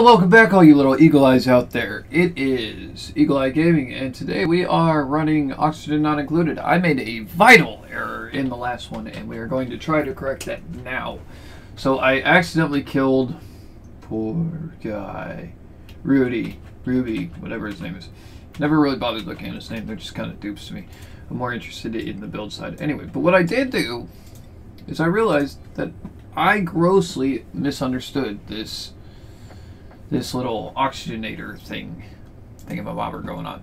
Well, welcome back all you little eagle eyes out there. It is Eagle Eye Gaming, and today we are running Oxygen Not Included. I made a vital error in the last one, and we are going to try to correct that now. So I accidentally killed, poor guy, Ruby, whatever his name is. Never really bothered looking at his name, they're just kind of dupes to me. I'm more interested in the build side. Anyway, but what I did do is I realized that I grossly misunderstood this little oxygenator thingamabobber going on.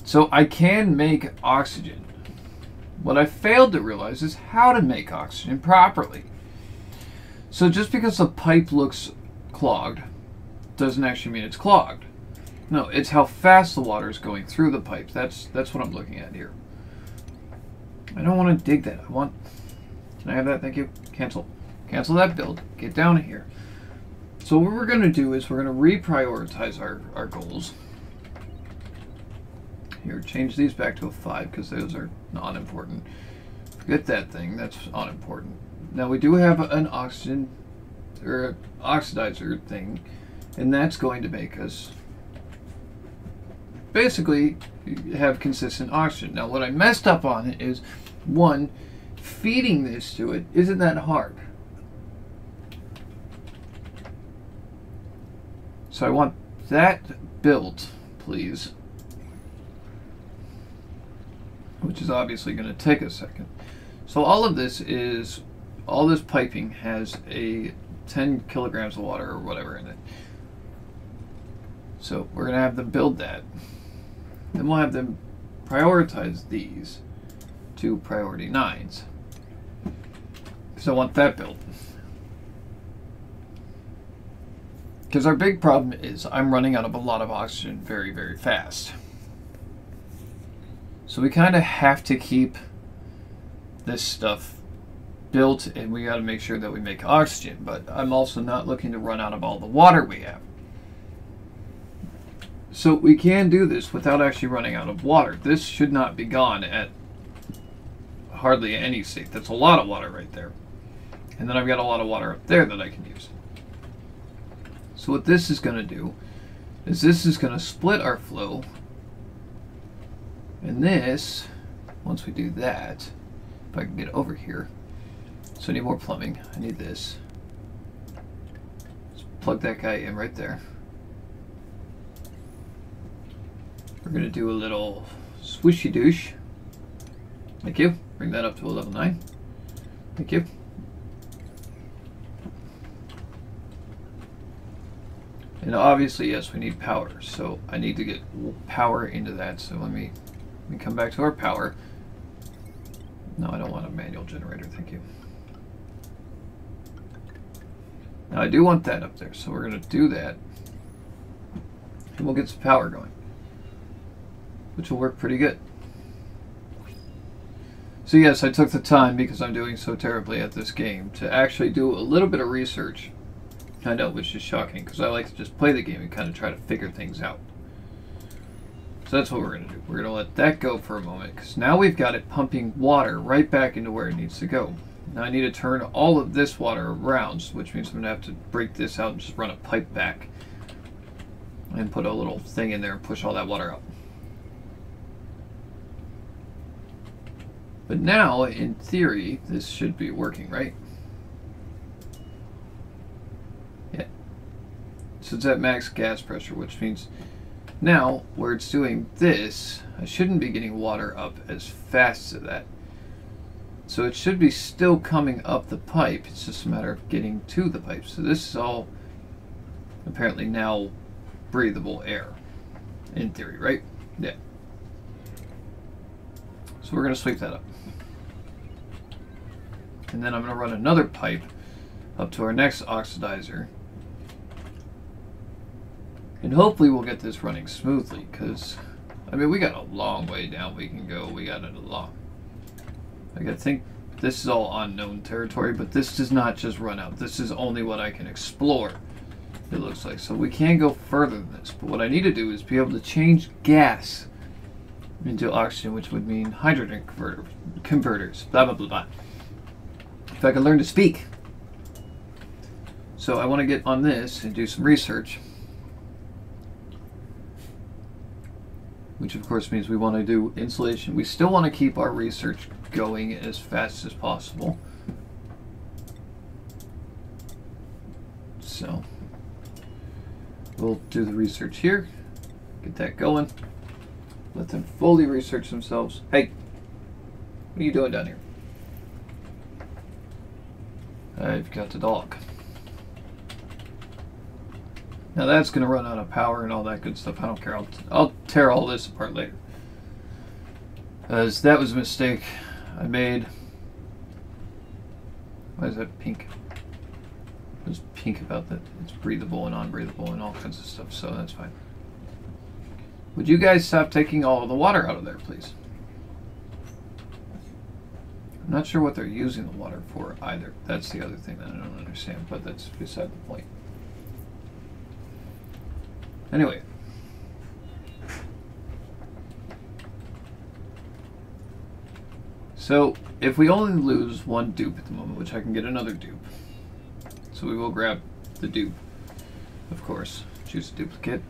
So I can make oxygen. What I failed to realize is how to make oxygen properly. So just because the pipe looks clogged doesn't actually mean it's clogged. No, it's how fast the water is going through the pipe. That's what I'm looking at here. I don't want to dig that. Can I have that? Thank you. Cancel that build. Get down here. So what we're going to do is we're going to reprioritize our goals. Here, change these back to a 5 because those are not important. Forget that thing. That's unimportant. Now we do have an oxygen or oxidizer thing, and that's going to make us basically have consistent oxygen. Now what I messed up on is, one, feeding this to it isn't that hard. So I want that built, please. Which is obviously going to take a second. So all this piping has a 10 kilograms of water or whatever in it. So we're going to have them build that. Then we'll have them prioritize these to priority 9s. So I want that built. Because our big problem is I'm running out of a lot of oxygen very, very fast. So we kind of have to keep this stuff built, and we got to make sure that we make oxygen. But I'm also not looking to run out of all the water we have. So we can do this without actually running out of water. This should not be gone at hardly any state. That's a lot of water right there. And then I've got a lot of water up there that I can use. So what this is going to do is this is going to split our flow. And this, once we do that, if I can get over here. So I need more plumbing. I need this. Let's plug that guy in right there. We're going to do a little swishy douche. Thank you. Bring that up to a level 9. Thank you. And obviously, yes, we need power. So I need to get power into that. So let me come back to our power. No, I don't want a manual generator. Thank you. Now I do want that up there. So we're going to do that. And we'll get some power going, which will work pretty good. So yes, I took the time, because I'm doing so terribly at this game, to actually do a little bit of research. I know, which is shocking, because I like to just play the game and kind of try to figure things out. So that's what we're going to do. We're going to let that go for a moment, because now we've got it pumping water right back into where it needs to go. Now I need to turn all of this water around, which means I'm going to have to break this out and just run a pipe back. And put a little thing in there and push all that water out. But now, in theory, this should be working, right? Yeah. So it's at max gas pressure, which means now, where it's doing this, I shouldn't be getting water up as fast as that. So it should be still coming up the pipe. It's just a matter of getting to the pipe. So this is all apparently now breathable air, in theory, right? Yeah. So we're going to sweep that up. And then I'm going to run another pipe up to our next oxidizer. And hopefully we'll get this running smoothly, because, I mean, we got a long way down we can go. We got it a lot. I think this is all unknown territory, but this does not just run out. This is only what I can explore, it looks like. So we can go further than this. But what I need to do is be able to change gas into oxygen, which would mean hydrogen converters, blah, blah, blah, blah. If I could learn to speak. So I want to get on this and do some research. Which of course means we want to do insulation. We still want to keep our research going as fast as possible. So we'll do the research here. Get that going. Let them fully research themselves. Hey, what are you doing down here? I've got the dog. Now that's going to run out of power and all that good stuff. I don't care. I'll tear all this apart later. As that was a mistake I made. Why is that pink? There's pink about that. It's breathable and unbreathable and all kinds of stuff, so that's fine. Would you guys stop taking all of the water out of there, please? I'm not sure what they're using the water for either. That's the other thing that I don't understand, but that's beside the point. Anyway. So, if we only lose one dupe at the moment, which I can get another dupe. So we will grab the dupe, of course. Choose a duplicate.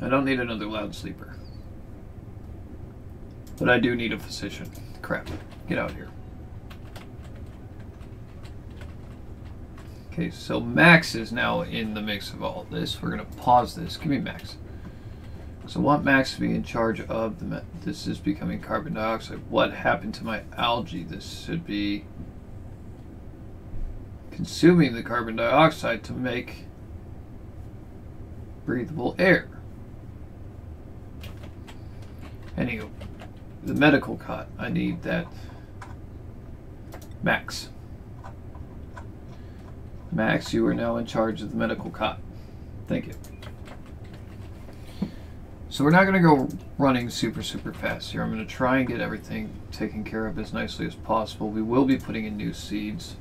I don't need another loud sleeper. But I do need a physician. Crap. Get out of here. Okay, so Max is now in the mix of all this. We're going to pause this. Give me Max. So I want Max to be in charge of the... This is becoming carbon dioxide. What happened to my algae? This should be consuming the carbon dioxide to make breathable air. Anywho, the medical cot. I need that. Max. Max, you are now in charge of the medical cot. Thank you. So we're not going to go running super fast here. I'm going to try and get everything taken care of as nicely as possible. We will be putting in new seeds.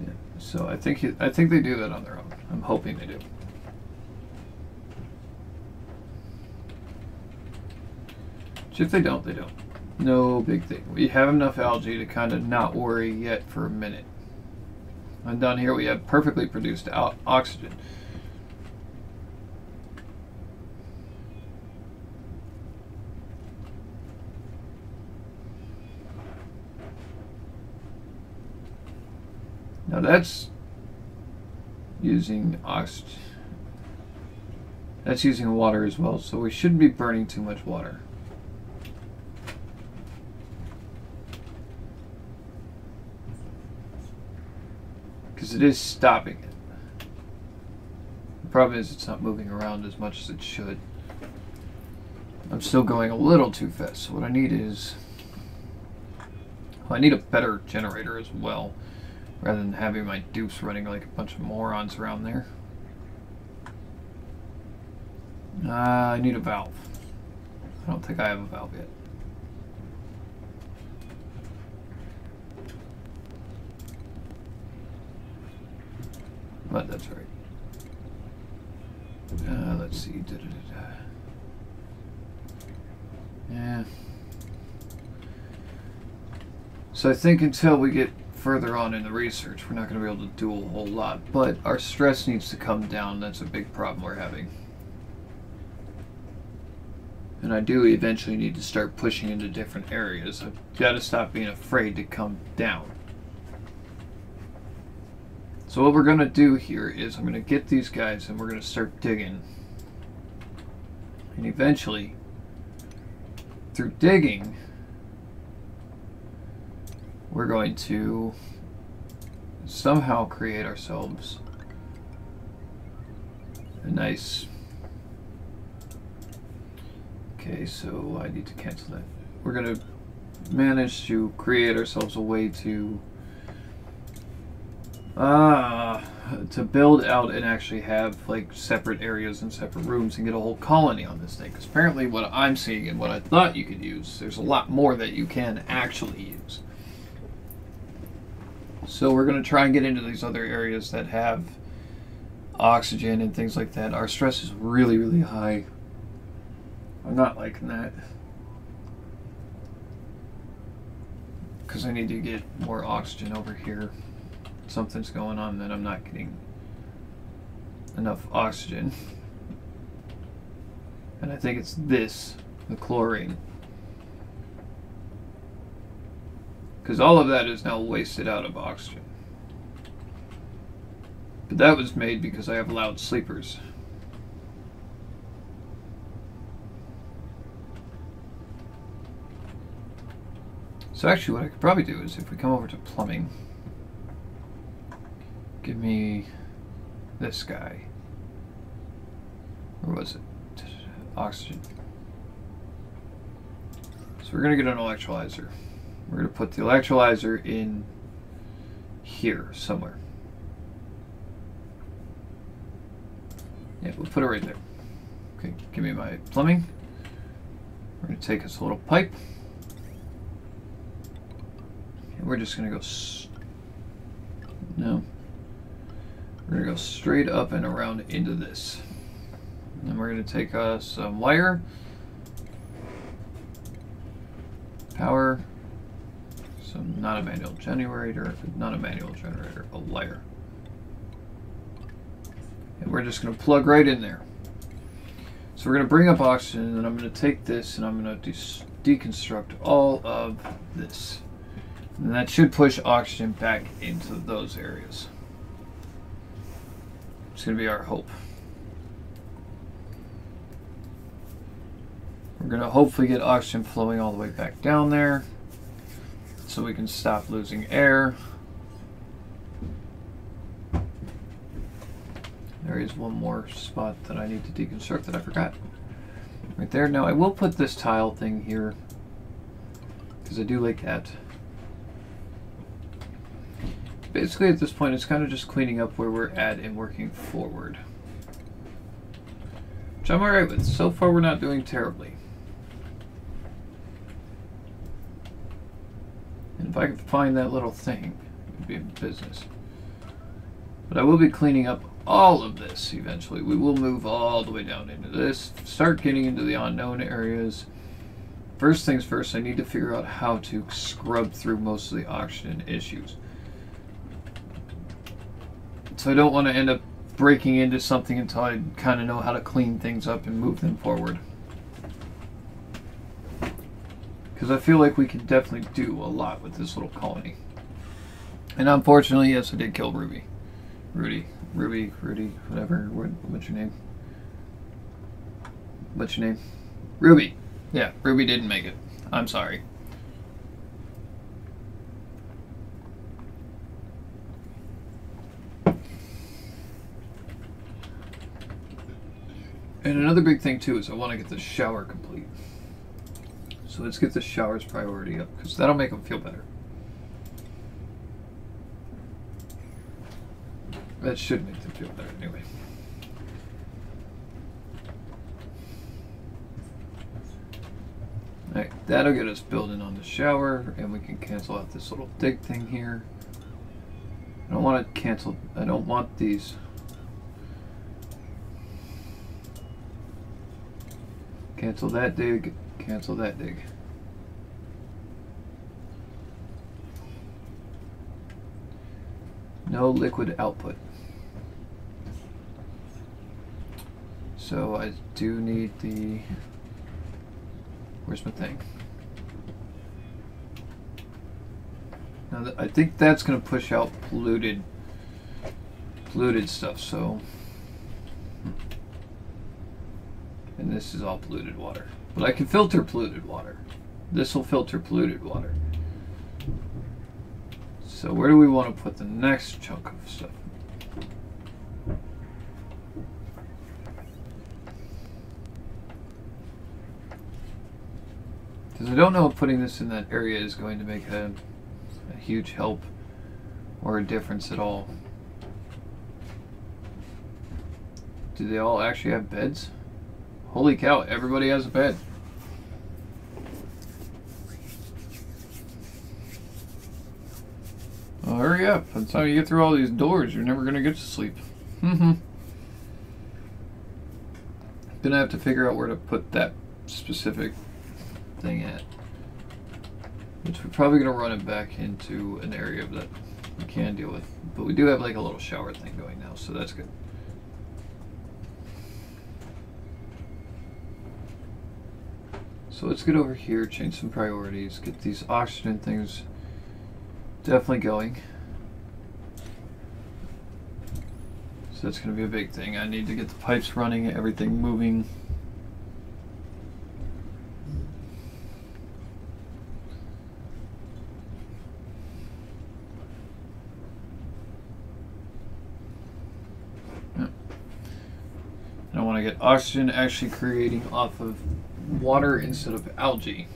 Yeah, so I think they do that on their own. I'm hoping they do. Which if they don't, they don't. No big thing. We have enough algae to kind of not worry yet for a minute. And down here we have perfectly produced oxygen. Now that's using oxygen. That's using water as well, so we shouldn't be burning too much water. Because it is stopping it. The problem is it's not moving around as much as it should. I'm still going a little too fast, so what I need is... Well, I need a better generator as well, rather than having my dupes running like a bunch of morons around there. I need a valve. I don't think I have a valve yet. But that's right. Let's see. Yeah. So I think until we get further on in the research, we're not going to be able to do a whole lot. But our stress needs to come down. That's a big problem we're having. And I do eventually need to start pushing into different areas. I've got to stop being afraid to come down. So what we're going to do here is I'm going to get these guys and we're going to start digging. And eventually, through digging, we're going to somehow create ourselves a nice... Okay, so I need to cancel that. We're going to manage to create ourselves a way to build out and actually have like separate areas and separate rooms and get a whole colony on this thing. Because apparently what I'm seeing and what I thought you could use, there's a lot more that you can actually use. So we're going to try and get into these other areas that have oxygen and things like that. Our stress is really high. I'm not liking that. Because I need to get more oxygen over here. Something's going on that I'm not getting enough oxygen. And I think it's this, the chlorine. Because all of that is now wasted out of oxygen. But that was made because I have loud sleepers. So actually what I could probably do is if we come over to plumbing, give me this guy. Where was it? Oxygen. So we're going to get an electrolyzer. We're going to put the electrolyzer in here somewhere. Yeah, we'll put it right there. Okay, give me my plumbing. We're going to take us a little pipe. And we're just going to go... No. We're going to go straight up and around into this. And then we're going to take some wire. Power. Some, not a manual generator, a wire. And we're just going to plug right in there. So we're going to bring up oxygen, and then I'm going to take this and I'm going to deconstruct all of this. And that should push oxygen back into those areas. It's going to be our hope. We're going to hopefully get oxygen flowing all the way back down there so we can stop losing air. There is one more spot that I need to deconstruct that I forgot. Right there. Now I will put this tile thing here because I do like that. Basically at this point it's kind of just cleaning up where we're at and working forward. Which I'm alright with. So far we're not doing terribly. And if I could find that little thing, it'd be in business. But I will be cleaning up all of this eventually. We will move all the way down into this, start getting into the unknown areas. First things first, I need to figure out how to scrub through most of the oxygen issues. So I don't want to end up breaking into something until I kind of know how to clean things up and move them forward. Because I feel like we can definitely do a lot with this little colony. And unfortunately, yes, I did kill Ruby. Ruby, whatever. What's your name? What's your name? Ruby. Yeah, Ruby didn't make it. I'm sorry. And another big thing too is I want to get the shower complete. So let's get the showers priority up because that'll make them feel better. That should make them feel better anyway. Alright, that'll get us building on the shower, and we can cancel out this little dig thing here. I don't want to cancel, I don't want these. Cancel that dig, cancel that dig. No liquid output. So I do need the, where's my thing? Now I think that's going to push out polluted stuff, so, and this is all polluted water. But I can filter polluted water. This will filter polluted water. So where do we want to put the next chunk of stuff? Because I don't know if putting this in that area is going to make a huge help or a difference at all. Do they all actually have beds? Holy cow, everybody has a bed. Well, hurry up. By the time you get through all these doors, you're never going to get to sleep. Gonna have to figure out where to put that specific thing at. Which we're probably going to run it back into an area that we can deal with. But we do have like a little shower thing going now, so that's good. So let's get over here, change some priorities, get these oxygen things definitely going. So that's going to be a big thing. I need to get the pipes running, everything moving. I want to get oxygen actually creating off of water instead of algae.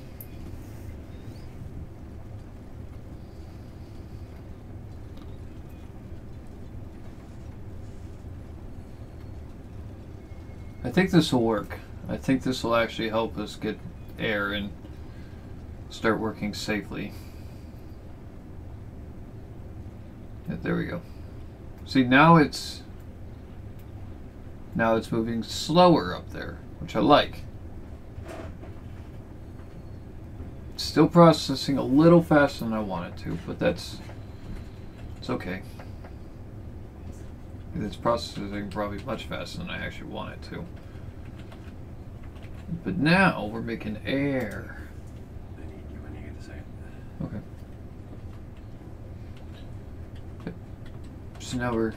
I think this will work. I think this will actually help us get air and start working safely. Yeah, there we go. See, now it's moving slower up there, which I like. It's still processing a little faster than I want it to, but it's okay. It's processing probably much faster than I actually want it to. But now we're making air. When you get to say. Okay. So now we're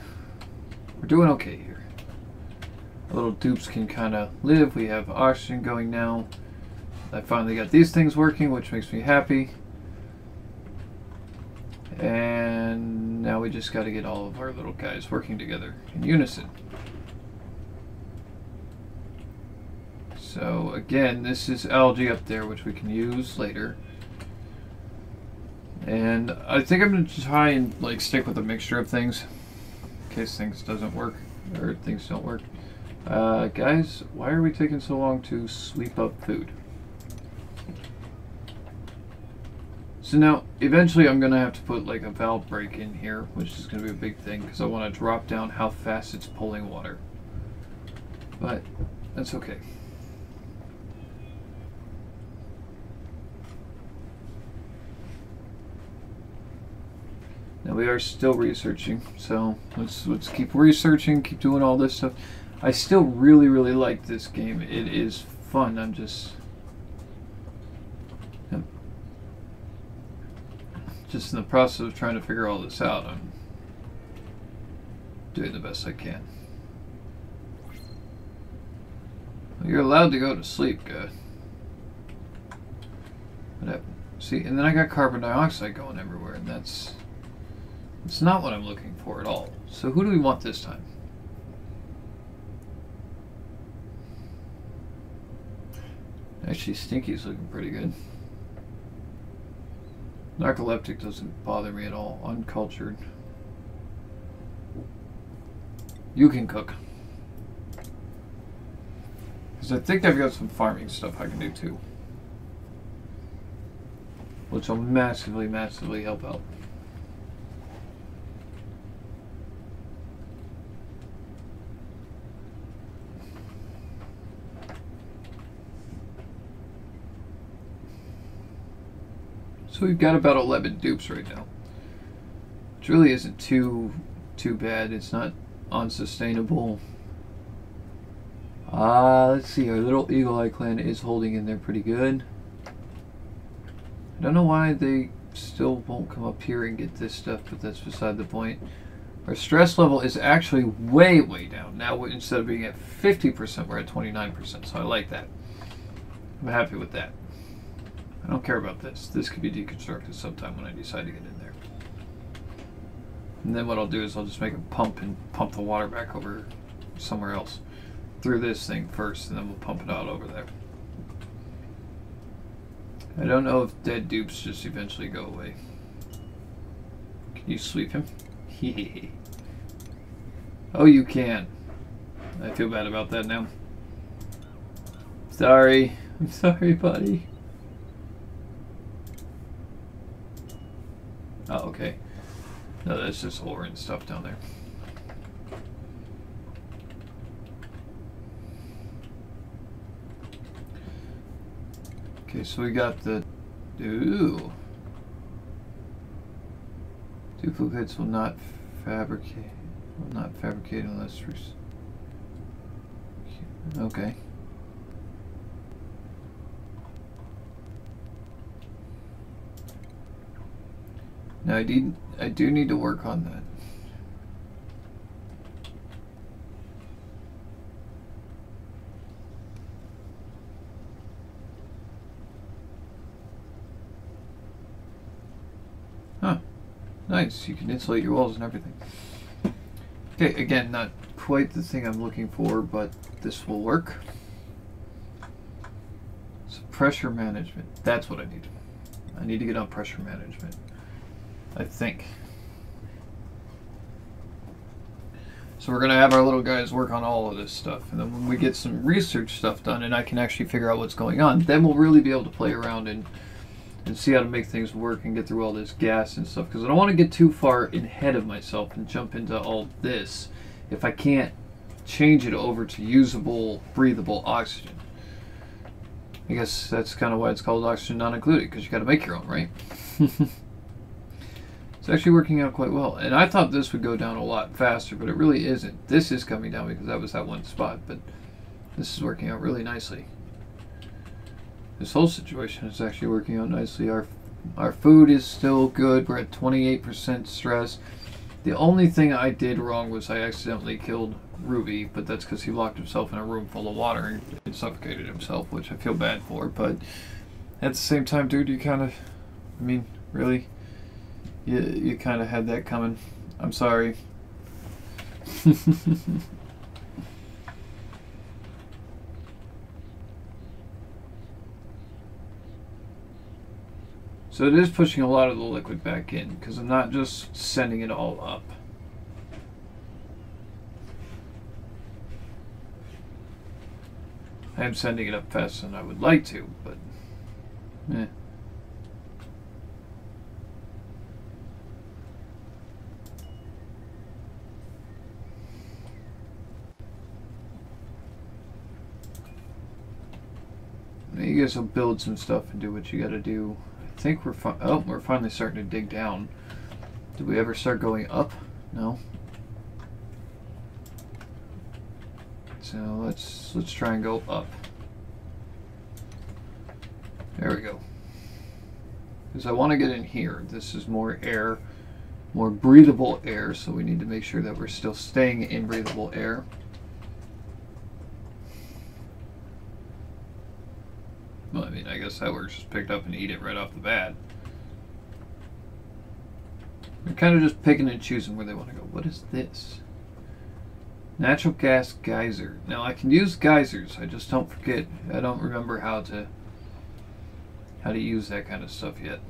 doing okay here. Our little dupes can kind of live. We have oxygen going now. I finally got these things working, which makes me happy. And now we just got to get all of our little guys working together in unison. So again, this is algae up there, which we can use later. And I think I'm going to try and like stick with a mixture of things in case things doesn't work or things don't work. Guys, why are we taking so long to sweep up food? So now, eventually I'm going to have to put like a valve break in here, which is going to be a big thing because I want to drop down how fast it's pulling water. But that's okay. Now we are still researching, so let's keep researching, keep doing all this stuff. I still really like this game. It is fun. I'm just in the process of trying to figure all this out. I'm doing the best I can. Well, you're allowed to go to sleep, good. What happened? See, and then I got carbon dioxide going everywhere, and it's not what I'm looking for at all. So who do we want this time? Actually, Stinky's looking pretty good. Narcoleptic doesn't bother me at all. Uncultured. You can cook. Because I think I've got some farming stuff I can do too. Which will massively help out. So we've got about 11 dupes right now. Which really isn't too bad. It's not unsustainable. Let's see. Our little Eagle Eye clan is holding in there pretty good. I don't know why they still won't come up here and get this stuff, but that's beside the point. Our stress level is actually way down. Now instead of being at 50%, we're at 29%. So I like that. I'm happy with that. I don't care about this. This could be deconstructed sometime when I decide to get in there. And then what I'll do is I'll just make a pump and pump the water back over somewhere else through this thing first, and then we'll pump it out over there. I don't know if dead dupes just eventually go away. Can you sweep him? Oh, you can. I feel bad about that now. Sorry. I'm sorry, buddy. Oh, okay. No, that's just ore and stuff down there. Okay, so we got the... Ooh. Duplicates will not fabricate. Will not fabricate unless... Okay. Now I do need to work on that. Huh. Nice. You can insulate your walls and everything. Okay, again, not quite the thing I'm looking for, but this will work. So pressure management. That's what I need. I need to get on pressure management, I think. So we're going to have our little guys work on all of this stuff. And then when we get some research stuff done and I can actually figure out what's going on, then we'll really be able to play around and see how to make things work and get through all this gas and stuff. Because I don't want to get too far ahead of myself and jump into all this if I can't change it over to usable, breathable oxygen. I guess that's kind of why it's called oxygen not included, because you got to make your own, right? It's actually working out quite well. And I thought this would go down a lot faster, but it really isn't. This is coming down because that was that one spot, but this is working out really nicely. This whole situation is actually working out nicely. Our food is still good. We're at 28% stress. The only thing I did wrong was I accidentally killed Ruby, but that's because he locked himself in a room full of water and suffocated himself, which I feel bad for. But at the same time, dude, you kind of, I mean, really, you kind of had that coming. I'm sorry. So it is pushing a lot of the liquid back in, because I'm not just sending it all up. I am sending it up faster than I would like to, but eh. You guys will build some stuff and do what you gotta do. I think we're we're finally starting to dig down. Did we ever start going up? No. So let's try and go up. There we go. Because I want to get in here. This is more air, more breathable air, so we need to make sure that we're still staying in breathable air. Well, I mean, I guess that works. Just pick it up and eat it right off the bat. They're kind of just picking and choosing where they want to go. What is this? Natural gas geyser. Now I can use geysers. I just don't forget. I don't remember how to use that kind of stuff yet.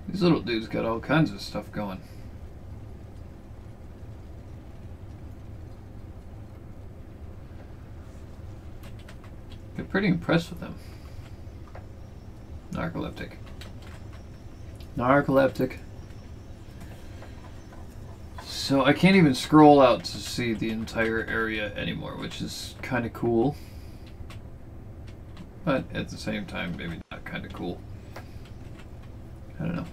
These little dudes got all kinds of stuff going. Get pretty impressed with them. Narcoleptic. Narcoleptic. So I can't even scroll out to see the entire area anymore, which is kind of cool. But at the same time, maybe not kind of cool. I don't know.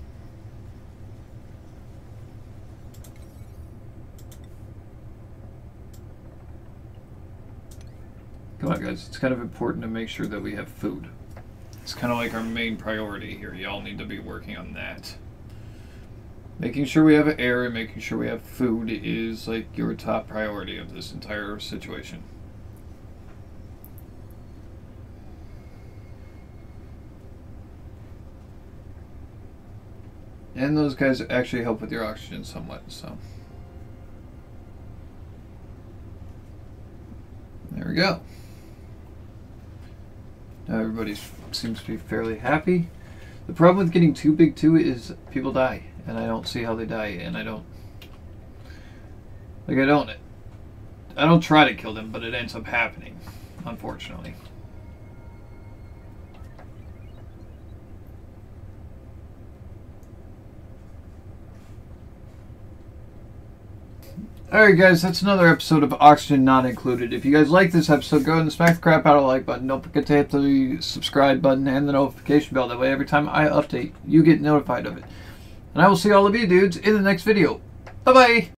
Come on, guys. It's kind of important to make sure that we have food. It's kind of like our main priority here. Y'all need to be working on that. Making sure we have air and making sure we have food is like your top priority of this entire situation. And those guys actually help with your oxygen somewhat, so. There we go. Now everybody seems to be fairly happy. The problem with getting too big too is people die, and I don't see how they die, and I don't try to kill them, but it ends up happening, unfortunately. Alright guys, that's another episode of Oxygen Not Included. If you guys like this episode, go ahead and smack the crap out of the like button. Don't forget to hit the subscribe button and the notification bell. That way every time I update, you get notified of it. And I will see all of you dudes in the next video. Bye-bye!